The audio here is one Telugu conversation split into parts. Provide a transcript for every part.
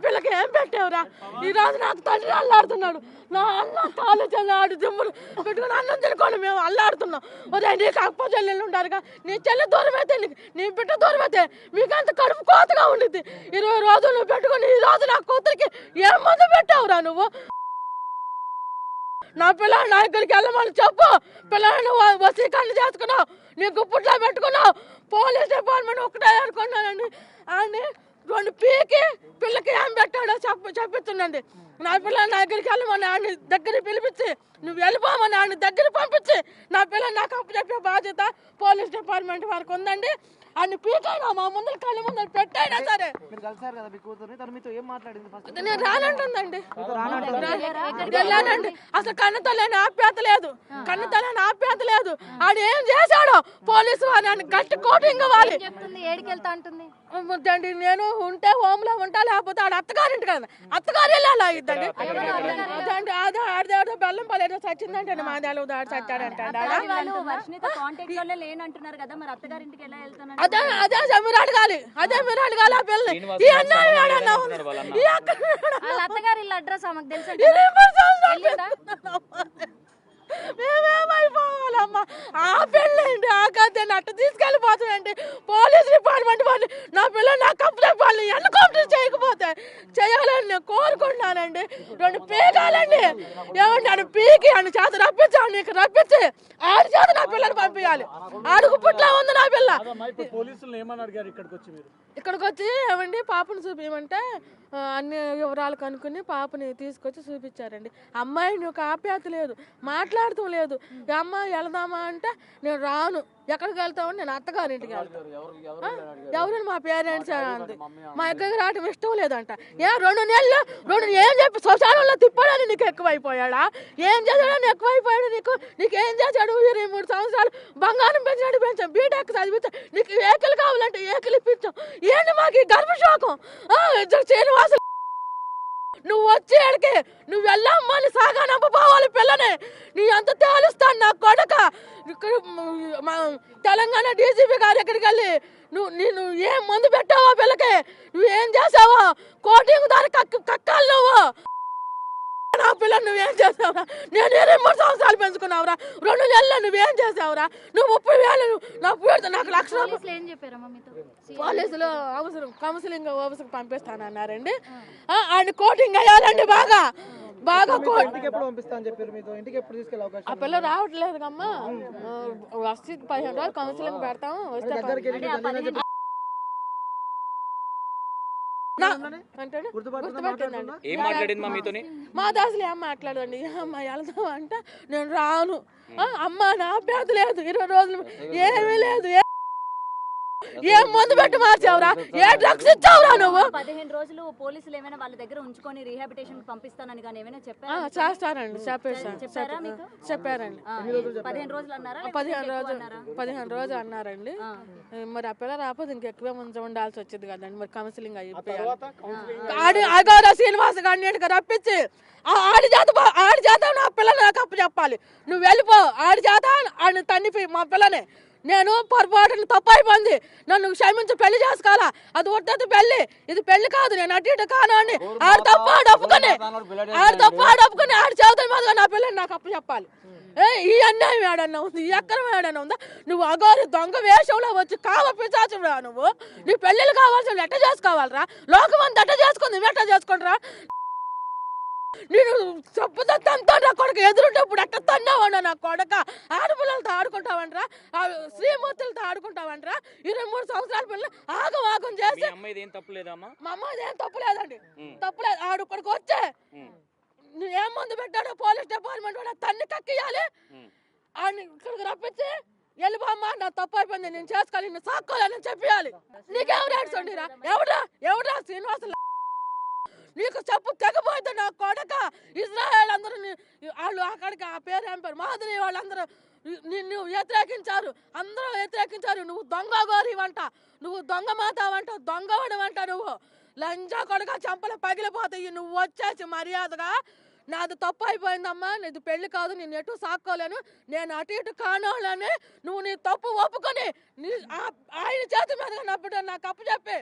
పిల్లకి ఏం పెట్టావురా? ఈ రోజు నాకు తండ్రి అల్లాడుతున్నాడు. నా అన్న కాలు చెల్లాడు దిమ్ములు పెట్టుకుని అన్నం తినుకొని మేము అల్లాడుతున్నాం. ఉదయం నీకు అప్ప చెల్లెళ్ళు ఉంటారుగా, నీ చెల్లి దూరం అయితే నీ బిడ్డ దూరం అయితే మీకంత కడుపు కోతగా ఉండిద్ది. 20 రోజులు నువ్వు పెట్టుకుని ఈ రోజు నా కూతురికి ఏం మందు పెట్టావురా నువ్వు? నా పిల్లలు నాయకుడికి వెళ్ళమని చెప్పు. పిల్లలను వసీకరణ చేసుకున్నావు, నీ గుప్పట్లో పెట్టుకున్నావు. పోలీస్ డిపార్ట్మెంట్ ఒకటే అనుకున్నానండి. అని 2 పీకి పిల్లకి ఏం పెట్టాడో చెప్పించండి. నా పిల్లలు నా దగ్గరికి వెళ్ళమని ఆయన దగ్గర పిలిపించి నువ్వు వెళ్ళిపోమని ఆయన దగ్గర పంపించి నా పిల్లలు నాకు అప్పు చెప్పే బాధ్యత పోలీస్ డిపార్ట్మెంట్ వరకు ఉందండి. అన్ని పీకైనా మా ముందర కళ్ళ ముందర పెట్టైనా సరే నేను రానంటుందండి. వెళ్ళానండి. అసలు కన్నతల్లని ఆప్యాత లేదు, కన్నతల్లని ఆప్యాత లేదు. ఆడు ఏం చేశాడో పోలీసు వారిని గట్టి కోటింగ్ ఇవ్వాలి. నేను ఉంటే హోమ్ లో ఉంటా, లేకపోతే ఆడ అత్తగారింటి కదా, అత్తగారు వెళ్ళాలా ఇద్దండి. అదండి ఆడదేదో బెల్లం పలేదో చచ్చిందంటే మా దేలు దాడి చచ్చాడంటే అదే మీరు అడగాలి, అదే మీరు అడగాలి. ఆ పిల్లని మేమేమైపోవాలమ్మా? ఆ పెళ్ళండి ఆ కథ అట్ట తీసుకెళ్ళిపోతుందండి పోలీస్ డిపార్ట్మెంట్ వాళ్ళు. నా పిల్లలు నాకు అప్పు చెప్పాలి, ఎన్నుకౌంటర్ చేయకపోతే చేయాలని నేను కోరుకుంటున్నానండి. 2 పీకాలండి. ఏమండి అని పీకి అని చేత రప్పించాను, నీకు రప్పించి ఆడి చేత నా పిల్లలు పంపించాలి. అడుగు పుట్లా ఉంది నా పిల్ల. ఇక్కడికి వచ్చి ఏమండి పాపను చూపించమంటే అన్ని వివరాలు కనుక్కుని పాపని తీసుకొచ్చి చూపించారండి. అమ్మాయిని ఒక ఆప్యాయత లేదు, మాట్లాడటం లేదు. అమ్మాయి వెళదామా అంటే నేను రాను. ఎక్కడికి వెళ్తామని నేను అత్తగారింటికి వెళ్తాను. ఎవరైనా మా పేరెంట్స్ అంది. మా ఎక్కడికి రావటం ఇష్టం లేదంట. 2 నెలలు ఏం చెప్పి శ్మశానంలో తిప్పాడని నీకు ఎక్కువైపోయాడా? ఏం చేశాడని ఎక్కువైపోయాడు నీకేం చేశాడు? 23 సంవత్సరాలు బంగారం పెంచినట్టు పెంచాం, బీటెక్ చదివించాం, నీకు ఏకలు కావాలంటే ఏకలు ఇప్పించాం. ఏంటి మాకు ఈ గర్భశోకం? శ్రీనివాసు నువ్వు వచ్చేడికి నువ్వు వెళ్ళమ్మని సాగా నమ్మపోవాలి పిల్లని. నీ అంత తేలుస్తాను నా కొడక. ఇక్కడ తెలంగాణ డీజీపీ గారి దగ్గరికి వెళ్ళి నువ్వు ఏం మందు పెట్టావా పిల్లకి? నువ్వేం చేసావా? కోటింగ్ దారి కక్కాలి నువ్వు. నా పిల్లలు నువ్వేం చేసావురా? నేను 23 సంవత్సరాలు పెంచుకున్నావురా. 2 నెలలు నువ్వేం చేసావురా? నువ్వు 30,000 నాకు లక్ష పోలీసులు అవసరం కౌన్సిలింగ్ ఆఫీస్కి పంపిస్తానన్నారండి. ఆయన కోటింగ్ అయ్యాలండి బాగా బాగా. ఆ పిల్ల రావట్లేదు కమ్మా. వచ్చి 15 రోజులు కౌన్సిలింగ్ పెడతాం. వస్తే మా దాసులు ఏం మాట్లాడండి. అమ్మ వెళ్దాం అంటే నేను రాను. అమ్మ నా అభ్యర్థి లేదు, 20 రోజులు ఏమీ లేదు. ఏం మందు పెట్టి మార్చావురా? ఏ డ్రగ్స్ ఇచ్చావురా నువ్వు? 15 రోజులు పోలీసులు ఏమైనా వాళ్ళ దగ్గర ఉంచుకొని రీహాబిలిటేషన్ పంపిస్తానని కానీ ఏమైనా చెప్పారా? చేస్తారండి, చెప్పారండి. 15 రోజులు అన్నారా? 15 రోజులు అన్నారండి. మరి ఆ పిల్ల రాకపోతే ఇంకెక్కువే ఉండాల్సి వచ్చింది కదండి. మరి కౌన్సిలింగ్ అయిపోయారు. అగౌరా శ్రీనివాస గారిని రప్పించి ఆడి చేత నా పిల్లలు నాకు అప్పు చెప్పాలి. నువ్వు వెళ్ళిపో. ఆడి చేత ఆయన తన్నిపి మా పిల్లని నేను పొరపాటును తప్పు అయిపోయింది, నన్ను క్షమించి పెళ్లి చేసుకోవాలా. అది ఒట్టది పెళ్లి, ఇది పెళ్లి కాదు. నేను అటు ఇటు కాను అని ఆడు తప్పు ఆడప్పుకొని ఆడి చేతుల మీద నా పిల్లని నాకు అప్పు చెప్పాలి. ఈ అన్యాయం ఏడన్నా ఉంది, ఈ అక్రమం ఏడన్నా ఉందా? నువ్వు అగోరి దొంగ వేషంలో వచ్చి కావ పిశాచురా నువ్వు. నీ పెళ్ళిళ్ళు కావాల్సిన ఎట్ట చేసుకోవాలరా? లోకం అంతా ఎట్ట చేసుకుంది, నువ్వు ఎట్ట చేసుకుంటారా? నేను చెప్పుదంతా నా కొడుకు ఎదురుంటప్పుడు ఎట్ట తన్నావన్నా నా కొడక. ఆడపిల్లలతో ఆడుకుంటావంటరా, శ్రీమూర్తులతో ఆడుకుంటావంటరా. 23 సంవత్సరాల పిల్లలు ఆగం చేసి మా అమ్మాయిది ఏం తప్పు లేదండి, తప్పులేదు. ఆడుకొడుకు వచ్చే ఏం మందు పెట్టాడో పోలీస్ డిపార్ట్మెంట్ కూడా తన్ని కక్కియాలి. ఆయన ఇక్కడికి రప్పించి వెళ్ళిపోమ్మా, నా తప్పు అయిపోయింది, నేను చేసుకోవాలి, నేను సాక్కోవాలని చెప్పాలి. నీకెవరు ఏడ్చండిరా? ఎవడా శ్రీనివాసులు? నీకు చెప్పు తెగపోయింది నా కొడక. ఇజ్రాయెల్ అందరూ వాళ్ళు అక్కడికి ఆ పేరు ఏం పేరు మాదిరి వాళ్ళందరూ నిన్ను వ్యతిరేకించారు, అందరూ వ్యతిరేకించారు. నువ్వు దొంగ గోరివంట, నువ్వు దొంగ మాతావంట, దొంగవడమంట. నువ్వు లంజా కొడక చంపలు పగిలిపోతాయి. నువ్వు వచ్చేసి మర్యాదగా నాది తప్పు అయిపోయిందమ్మా, నీది పెళ్లి కాదు, నేను ఎటు సాక్కోలేను, నేను అటు ఇటు కానోళ్ళని నువ్వు నీ తప్పు ఒప్పుకొని ఆయన చేతి మీదుగా నా బిడ్డ నాకు అప్పు చెప్పి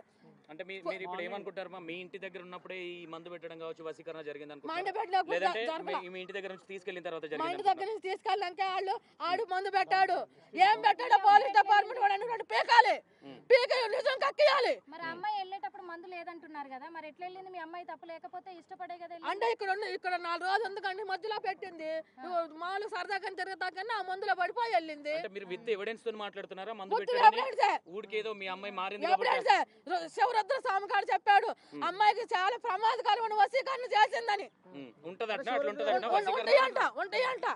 అంటే మీరు ఇప్పుడు ఏమనుకుంటారు మీ ఇంటి దగ్గర ఉన్నప్పుడే ఈ మందు పెట్టడం కావచ్చు వసీకరణ జరిగింది మా ఇంటి అనుకుంటారు పెట్టినప్పుడు లేదంటే జరగల. మీ ఇంటి దగ్గర నుంచి తీసుకెళ్లిన తర్వాత మా జరిగింది ఇంటి దగ్గర నుంచి తీసుకెళ్ళాక ఆడు మందు పెట్టాడు. ఏం పెట్టాడో పోలీస్ డిపార్ట్మెంట్ వాడు అనుకుంటే పీకాలి, పీక నిజం కక్కియాలి. మరి అమ్మాయి వెళ్ళేటప్పుడు మందు లేదంటున్నారు కదా, మరి ఎట్లా వెళ్ళింది? మీ అమ్మాయి తప్పు లేకపోతే ఇష్టపడే కదా వెళ్ళింది. అంటే ఇక్కడ 4 రోజులు ఎందుకంటే మధ్యలో పెట్టింది, మామూలు సరదాగా తిరుగుతాకన్నా ఆ మందులో పడిపోయి వెళ్ళింది. అంటే మీరు విత్ ఎవిడెన్స్ తో మాట్లాడుతున్నారా మందు గుర్తు పెట్టాడని ఎవిడెన్సే. ఊడికి ఏదో మీ అమ్మాయి మారింది ఎవిడెన్సే. శివరుద్ర స్వామి గారు చెప్పాడు అమ్మాయికి చాలా ప్రమాదకరమైన వశీకరణ చేసిందని. ఉంటదట అట్లా ఉంటదట ఉంటాయంట.